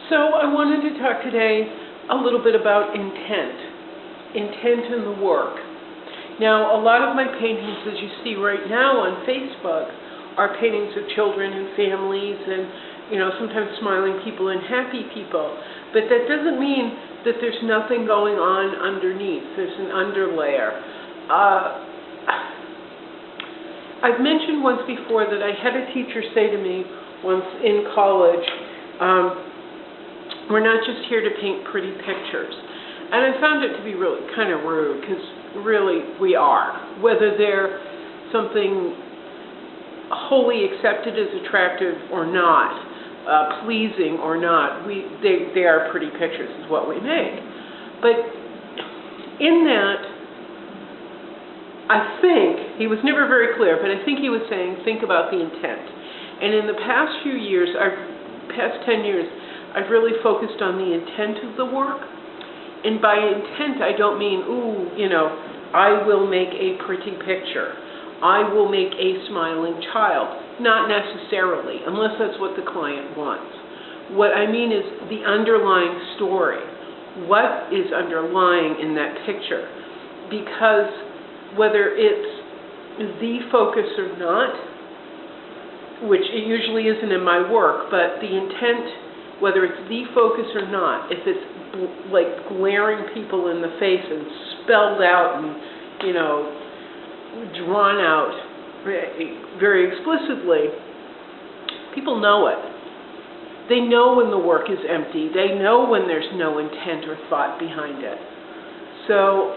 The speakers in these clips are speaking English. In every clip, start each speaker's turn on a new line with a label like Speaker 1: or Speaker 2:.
Speaker 1: So I wanted to talk today a little bit about intent in the work. Now, a lot of my paintings, as you see right now on Facebook, are paintings of children and families and, sometimes smiling people and happy people. But that doesn't mean that there's nothing going on underneath. There's an underlayer. I've mentioned once before that I had a teacher say to me once in college, we're not just here to paint pretty pictures. And I found it to be really kind of rude, because really we are. Whether they're something wholly accepted as attractive or not, pleasing or not, they are pretty pictures is what we make. But in that, I think, he was never very clear, but I think he was saying, think about the intent. And in the past few years, past 10 years, I've really focused on the intent of the work. And by intent, I don't mean, I will make a pretty picture. I will make a smiling child. Not necessarily, unless that's what the client wants. What I mean is the underlying story. What is underlying in that picture? Because whether it's the focus or not, which it usually isn't in my work, but the intent, whether it's the focus or not, if it's like glaring people in the face and spelled out and, drawn out very explicitly, people know it. They know when the work is empty. They know when there's no intent or thought behind it. So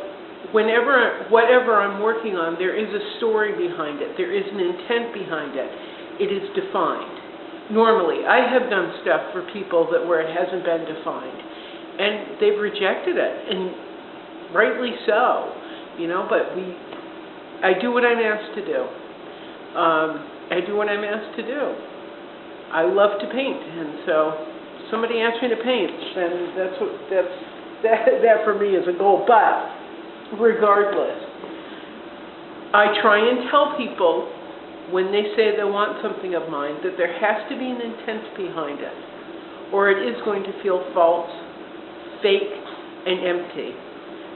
Speaker 1: whatever I'm working on, there is a story behind it. There is an intent behind it. It is defined. Normally, I have done stuff for people where it hasn't been defined, and they've rejected it, and rightly so. But I do what I'm asked to do. I do what I'm asked to do. I love to paint, and so somebody asked me to paint, and that for me is a goal. But regardless, I try and tell people when they say they want something of mine that there has to be an intent behind it, or it is going to feel false, fake, and empty,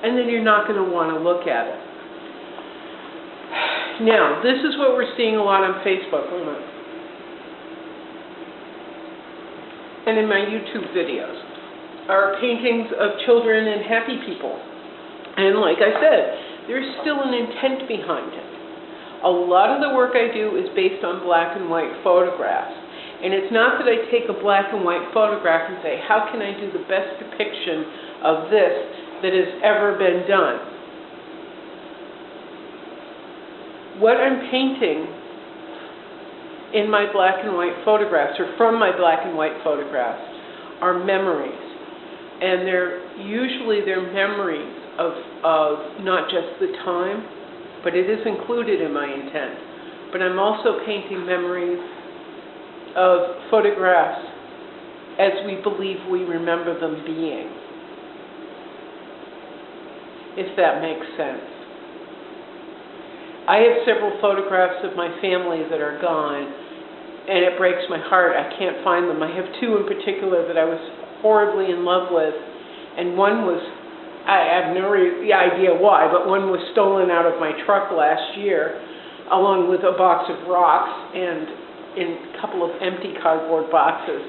Speaker 1: and then you're not going to want to look at it. Now, this is what we're seeing a lot on Facebook, and in my YouTube videos, are paintings of children and happy people. And like I said, there's still an intent behind it. A lot of the work I do is based on black and white photographs. And it's not that I take a black and white photograph and say, how can I do the best depiction of this that has ever been done? What I'm painting in my black and white photographs, or from my black and white photographs, are memories. And they're memories of not just the time, but it is included in my intent. But I'm also painting memories of photographs as we believe we remember them being, if that makes sense. I have several photographs of my family that are gone, and it breaks my heart. I can't find them. I have two in particular that I was horribly in love with, and one was, I have no idea why, but one was stolen out of my truck last year, along with a box of rocks and in a couple of empty cardboard boxes.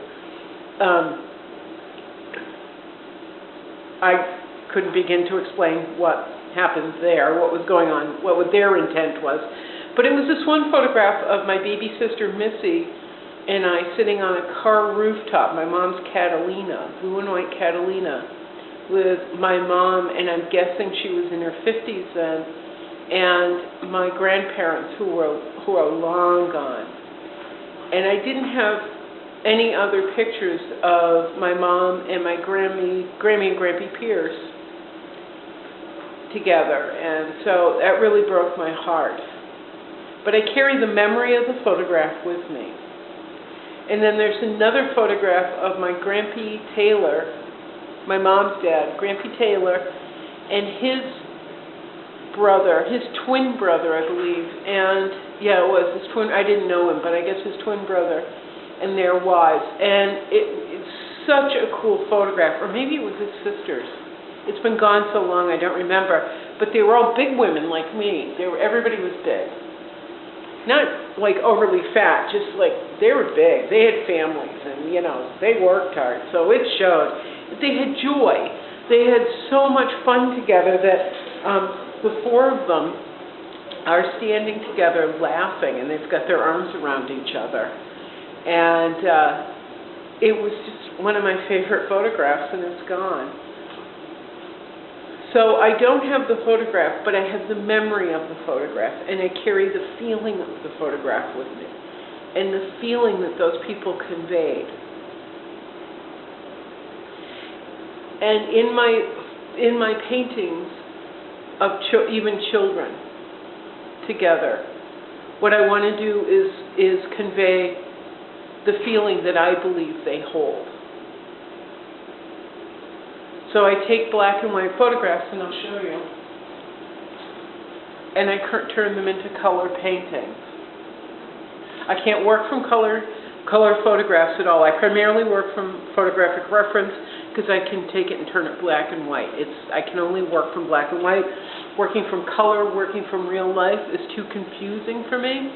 Speaker 1: I couldn't begin to explain what happened there, what was going on, what their intent was. But it was this one photograph of my baby sister Missy and I sitting on a car rooftop, my mom's Catalina, blue and white Catalina, with my mom, and I'm guessing she was in her 50s then, and my grandparents who are long gone. And I didn't have any other pictures of my mom and my Grammy and Grampy Pierce together, and so that really broke my heart. But I carry the memory of the photograph with me. And then there's another photograph of my Grampy Taylor, my mom's dad, Grampy Taylor, and his brother, his twin brother, I believe, and yeah, it was his twin, I didn't know him, but I guess his twin brother, and their wives. And it's such a cool photograph, or maybe it was his sisters. It's been gone so long I don't remember, but they were all big women like me. Everybody was big. Not like overly fat, just like they were big. They had families and, you know, they worked hard, so it showed. They had joy. They had so much fun together that the four of them are standing together laughing, and they've got their arms around each other. And it was just one of my favorite photographs, and it's gone. So I don't have the photograph, but I have the memory of the photograph, and I carry the feeling of the photograph with me, and the feeling that those people conveyed. And in my paintings of even children together, what I want to do is convey the feeling that I believe they hold. So I take black and white photographs, and I'll show you, and I turn them into color paintings. I can't work from color photographs at all. I primarily work from photographic reference because I can take it and turn it black and white. I can only work from black and white. Working from color, working from real life is too confusing for me.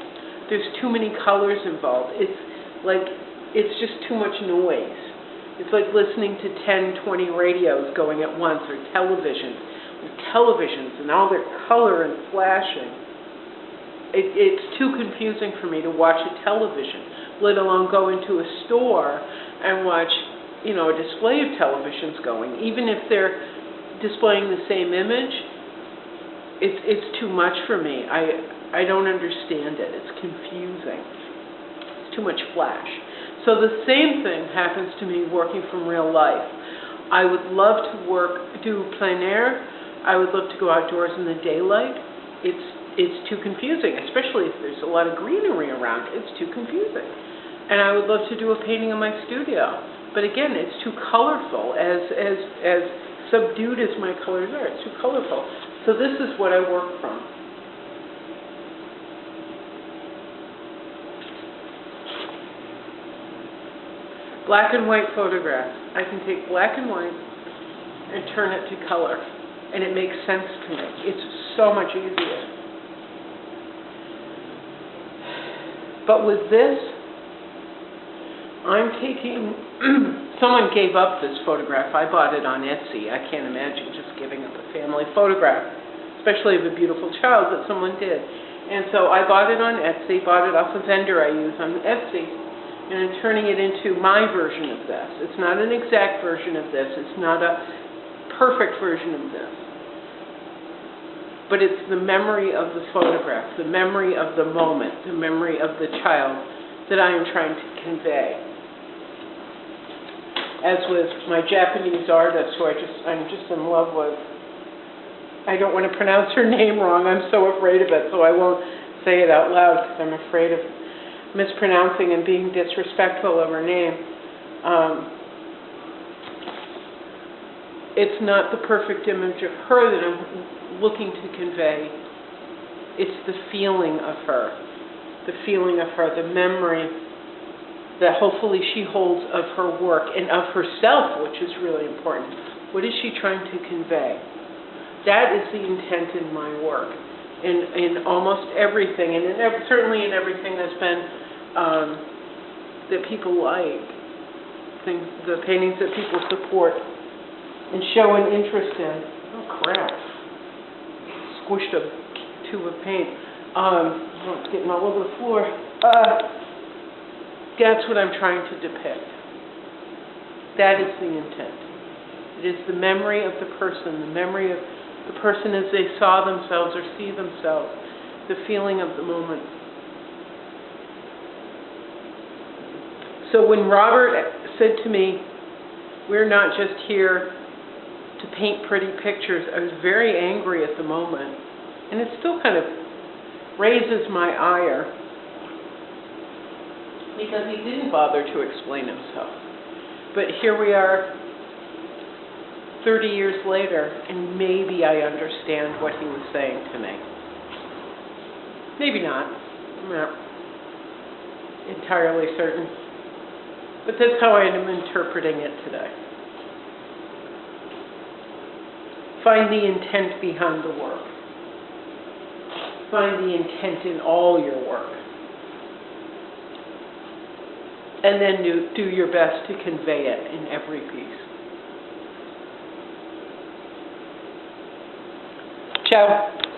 Speaker 1: There's too many colors involved. It's just too much noise. It's like listening to 10, 20 radios going at once, or televisions and all their color and flashing. It's too confusing for me to watch a television, let alone go into a store and watch, you know, a display of televisions going. Even if they're displaying the same image, it's too much for me. I don't understand it. It's confusing. It's too much flash. So the same thing happens to me working from real life. I would love to do plein air. I would love to go outdoors in the daylight. It's too confusing, especially if there's a lot of greenery around. It's too confusing. And I would love to do a painting in my studio. But again, it's too colorful. As subdued as my colors are, it's too colorful. So this is what I work from. Black and white photographs. I can take black and white and turn it to color, and it makes sense to me. It's so much easier. But with this, I'm taking, someone gave up this photograph. I bought it on Etsy. I can't imagine just giving up a family photograph, especially of a beautiful child, but someone did. And so I bought it on Etsy, bought it off a vendor I use on Etsy, and I'm turning it into my version of this. It's not an exact version of this. It's not a perfect version of this. But it's the memory of the photograph, the memory of the moment, the memory of the child that I am trying to convey. As with my Japanese artist, who I'm just in love with. I don't want to pronounce her name wrong. I'm so afraid of it, so I won't say it out loud because I'm afraid of mispronouncing and being disrespectful of her name. It's not the perfect image of her that I'm looking to convey. It's the feeling of her, the memory that hopefully she holds of her work and of herself, which is really important. What is she trying to convey? That is the intent in my work. In almost everything, and certainly in everything that's been, that people like, the paintings that people support and show an interest in. Oh crap, squished a tube of paint. Oh, it's getting all over the floor. That's what I'm trying to depict. That is the intent. It is the memory of the person, the memory of the person as they saw themselves or see themselves, the feeling of the moment. So when Robert said to me, we're not just here to paint pretty pictures, I was very angry at the moment. And it still kind of raises my ire, because he didn't bother to explain himself. But here we are 30 years later, and maybe I understand what he was saying to me. Maybe not. I'm not entirely certain. But that's how I am interpreting it today. Find the intent behind the work. Find the intent in all your work. And then do your best to convey it in every piece. Ciao.